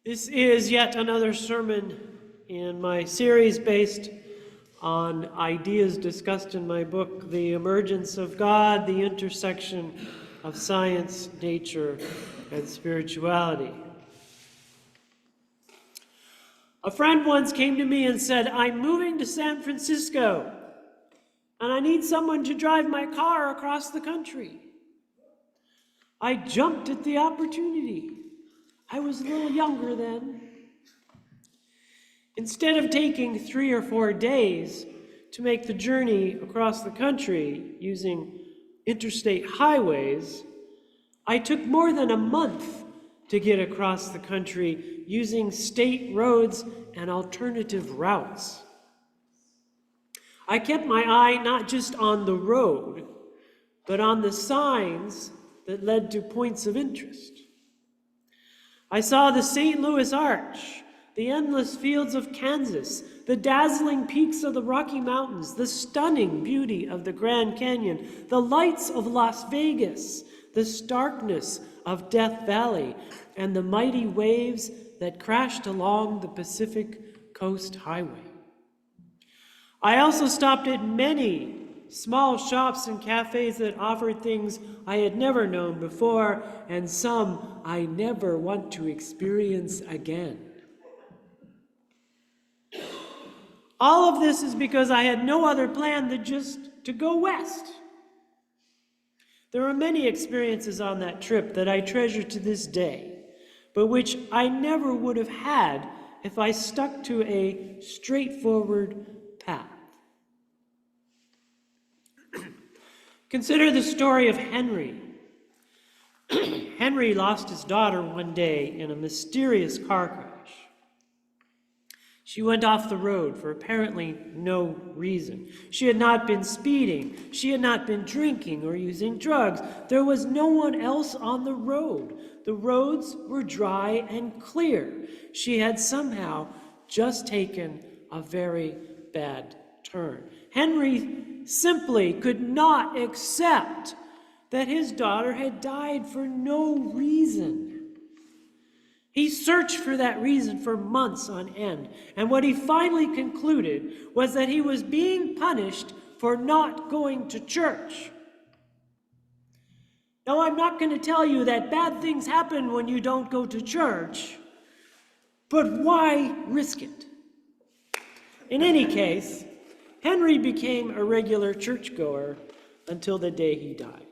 This is yet another sermon in my series based on ideas discussed in my book, The Emergence of God, the Intersection of Science, Nature, and Spirituality. A friend once came to me and said, "I'm moving to San Francisco, and I need someone to drive my car across the country." I jumped at the opportunity. I was a little younger then. Instead of taking 3 or 4 days to make the journey across the country using interstate highways, I took more than a month to get across the country using state roads and alternative routes. I kept my eye not just on the road, but on the signs that led to points of interest. I saw the St. Louis Arch, the endless fields of Kansas, the dazzling peaks of the Rocky Mountains, the stunning beauty of the Grand Canyon, the lights of Las Vegas, the starkness of Death Valley, and the mighty waves that crashed along the Pacific Coast Highway. I also stopped at many small shops and cafes that offered things I had never known before, and some I never want to experience again. All of this is because I had no other plan than just to go west. There are many experiences on that trip that I treasure to this day, but which I never would have had if I stuck to a straightforward path. Consider the story of Henry. Henry lost his daughter one day in a mysterious car crash. She went off the road for apparently no reason. She had not been speeding. She had not been drinking or using drugs. There was no one else on the road. The roads were dry and clear. She had somehow just taken a very bad turn. Henry simply could not accept that his daughter had died for no reason. He searched for that reason for months on end, and what he finally concluded was that he was being punished for not going to church. Now, I'm not going to tell you that bad things happen when you don't go to church, but why risk it? In any case, Henry became a regular churchgoer until the day he died.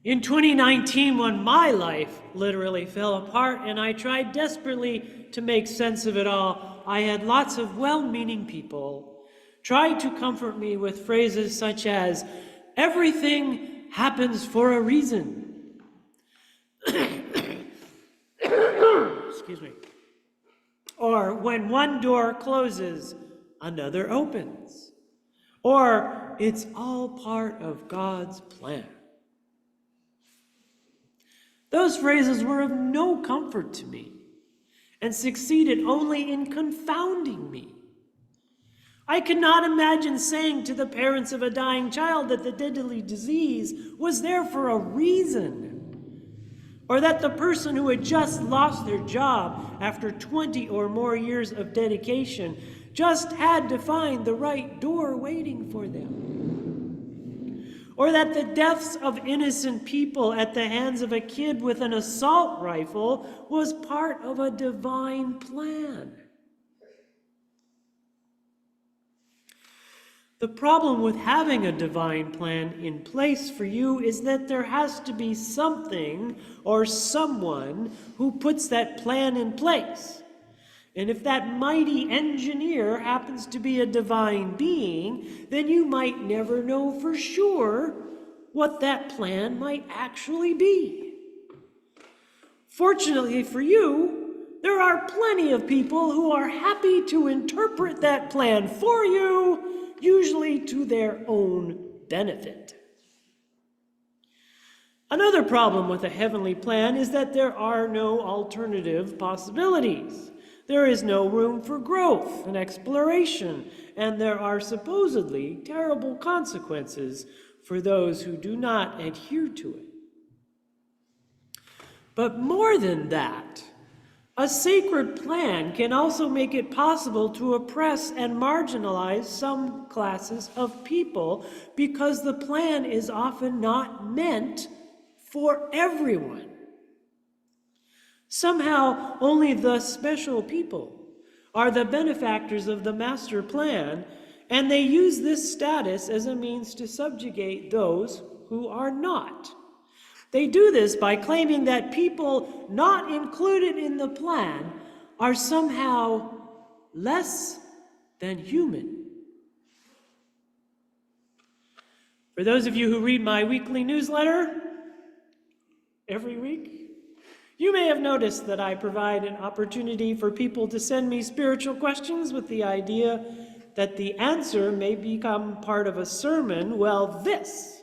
In 2019, when my life literally fell apart and I tried desperately to make sense of it all, I had lots of well-meaning people try to comfort me with phrases such as, "Everything happens for a reason." Excuse me. Or, "When one door closes, another opens." Or, "It's all part of God's plan." Those phrases were of no comfort to me and succeeded only in confounding me. I could not imagine saying to the parents of a dying child that the deadly disease was there for a reason, or that the person who had just lost their job after 20 or more years of dedication just had to find the right door waiting for them, or that the deaths of innocent people at the hands of a kid with an assault rifle was part of a divine plan. The problem with having a divine plan in place for you is that there has to be something or someone who puts that plan in place. And if that mighty engineer happens to be a divine being, then you might never know for sure what that plan might actually be. Fortunately for you, there are plenty of people who are happy to interpret that plan for you, usually to their own benefit. Another problem with a heavenly plan is that there are no alternative possibilities. There is no room for growth and exploration, and there are supposedly terrible consequences for those who do not adhere to it. But more than that, a sacred plan can also make it possible to oppress and marginalize some classes of people because the plan is often not meant for everyone. Somehow, only the special people are the benefactors of the master plan, and they use this status as a means to subjugate those who are not. They do this by claiming that people not included in the plan are somehow less than human. For those of you who read my weekly newsletter every week, you may have noticed that I provide an opportunity for people to send me spiritual questions with the idea that the answer may become part of a sermon. Well, this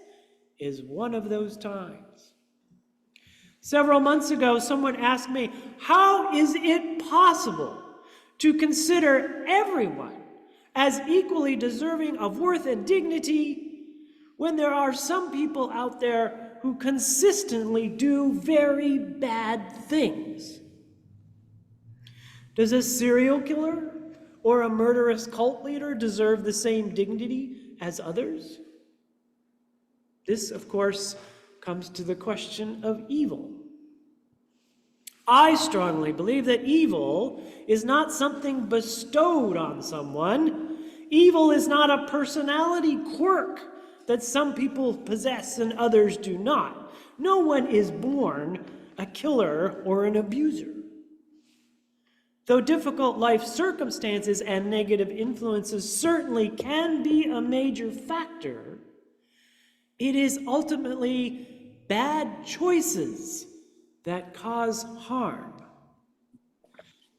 is one of those times. Several months ago, someone asked me, how is it possible to consider everyone as equally deserving of worth and dignity when there are some people out there who consistently do very bad things? Does a serial killer or a murderous cult leader deserve the same dignity as others? This, of course, comes to the question of evil. I strongly believe that evil is not something bestowed on someone. Evil is not a personality quirk that some people possess and others do not. No one is born a killer or an abuser. Though difficult life circumstances and negative influences certainly can be a major factor, it is ultimately bad choices that cause harm.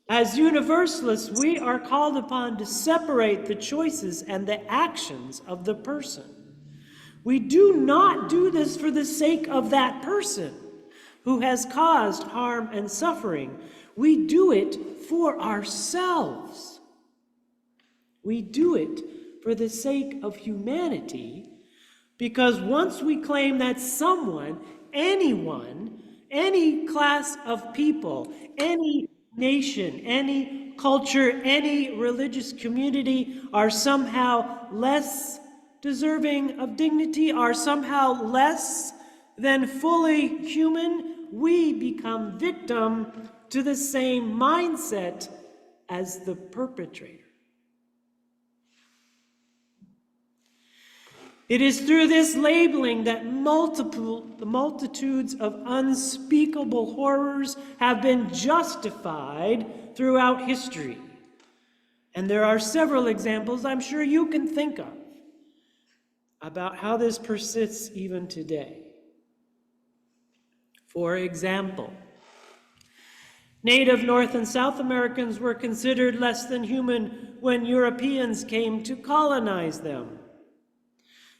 As universalists, we are called upon to separate the choices and the actions of the person. We do not do this for the sake of that person who has caused harm and suffering. We do it for ourselves. We do it for the sake of humanity, because once we claim that someone, anyone, any class of people, any nation, any culture, any religious community are somehow less deserving of dignity, are somehow less than fully human, we become victim to the same mindset as the perpetrator. It is through this labeling that the multitudes of unspeakable horrors have been justified throughout history. And there are several examples I'm sure you can think of about how this persists even today. For example, Native North and South Americans were considered less than human when Europeans came to colonize them.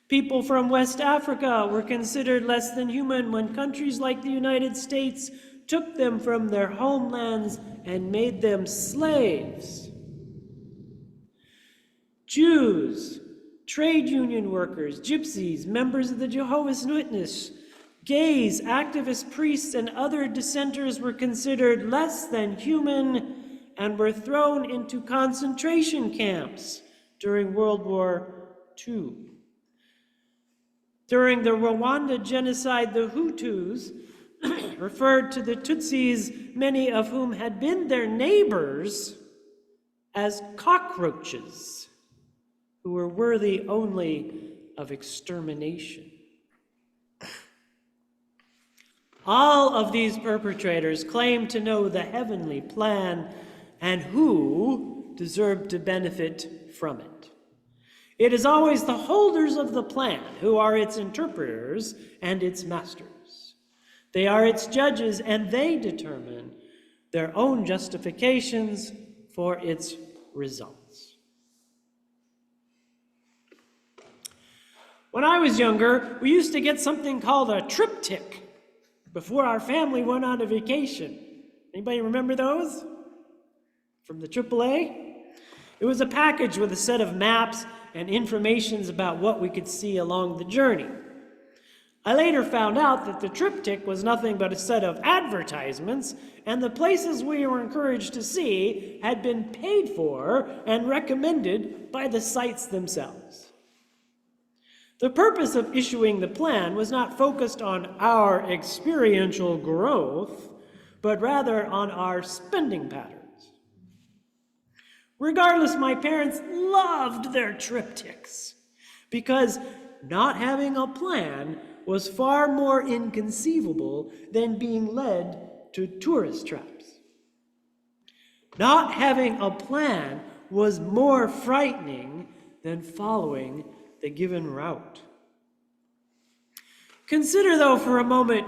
People from West Africa were considered less than human when countries like the United States took them from their homelands and made them slaves. Jews, trade union workers, gypsies, members of the Jehovah's Witnesses, gays, activist priests, and other dissenters were considered less than human and were thrown into concentration camps during World War II. During the Rwanda genocide, the Hutus referred to the Tutsis, many of whom had been their neighbors, as cockroaches who were worthy only of extermination. All of these perpetrators claim to know the heavenly plan and who deserve to benefit from it. It is always the holders of the plan who are its interpreters and its masters. They are its judges, and they determine their own justifications for its results. When I was younger, we used to get something called a triptych before our family went on a vacation. Anybody remember those? From the AAA? It was a package with a set of maps and informations about what we could see along the journey. I later found out that the triptych was nothing but a set of advertisements, and the places we were encouraged to see had been paid for and recommended by the sites themselves. The purpose of issuing the plan was not focused on our experiential growth, but rather on our spending patterns. Regardless, my parents loved their triptychs because not having a plan was far more inconceivable than being led to tourist traps. Not having a plan was more frightening than following the given route. Consider, though, for a moment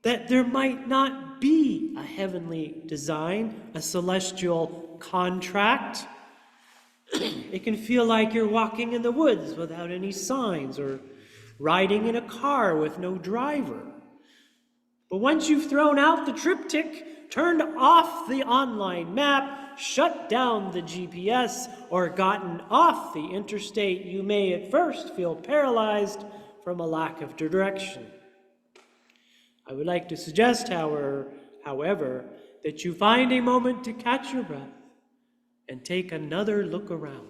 that there might not be a heavenly design, a celestial contract. It can feel like you're walking in the woods without any signs, or riding in a car with no driver. But once you've thrown out the triptych, turned off the online map, shut down the GPS, or gotten off the interstate, you may at first feel paralyzed from a lack of direction. I would like to suggest, however, that you find a moment to catch your breath and take another look around.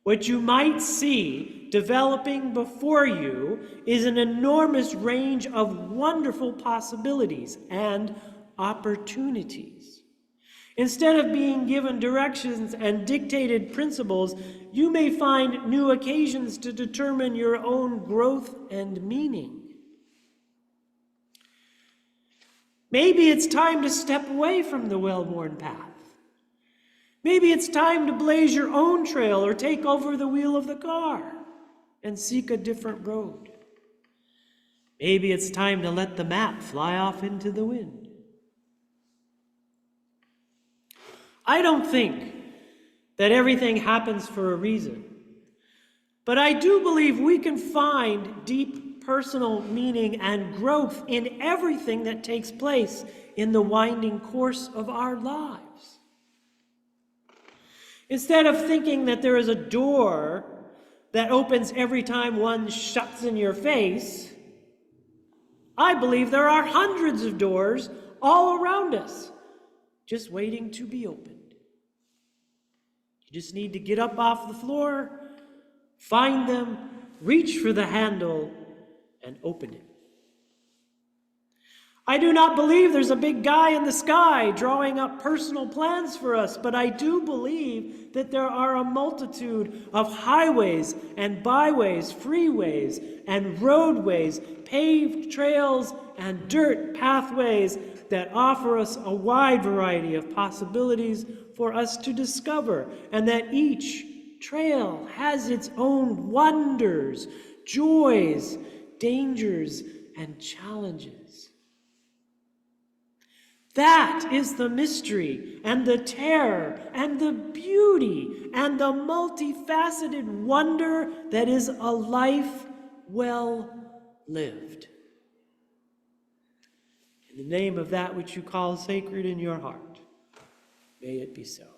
What you might see developing before you is an enormous range of wonderful possibilities and opportunities. Instead of being given directions and dictated principles, you may find new occasions to determine your own growth and meaning. Maybe it's time to step away from the well-worn path. Maybe it's time to blaze your own trail or take over the wheel of the car and seek a different road. Maybe it's time to let the map fly off into the wind. I don't think that everything happens for a reason, but I do believe we can find deep personal meaning and growth in everything that takes place in the winding course of our lives. Instead of thinking that there is a door that opens every time one shuts in your face, I believe there are hundreds of doors all around us, just waiting to be opened. You just need to get up off the floor, find them, reach for the handle, and open it. I do not believe there's a big guy in the sky drawing up personal plans for us, but I do believe that there are a multitude of highways and byways, freeways and roadways, paved trails and dirt pathways that offer us a wide variety of possibilities for us to discover, and that each trail has its own wonders, joys, dangers, and challenges. That is the mystery and the terror and the beauty and the multifaceted wonder that is a life well lived. In the name of that which you call sacred in your heart, may it be so.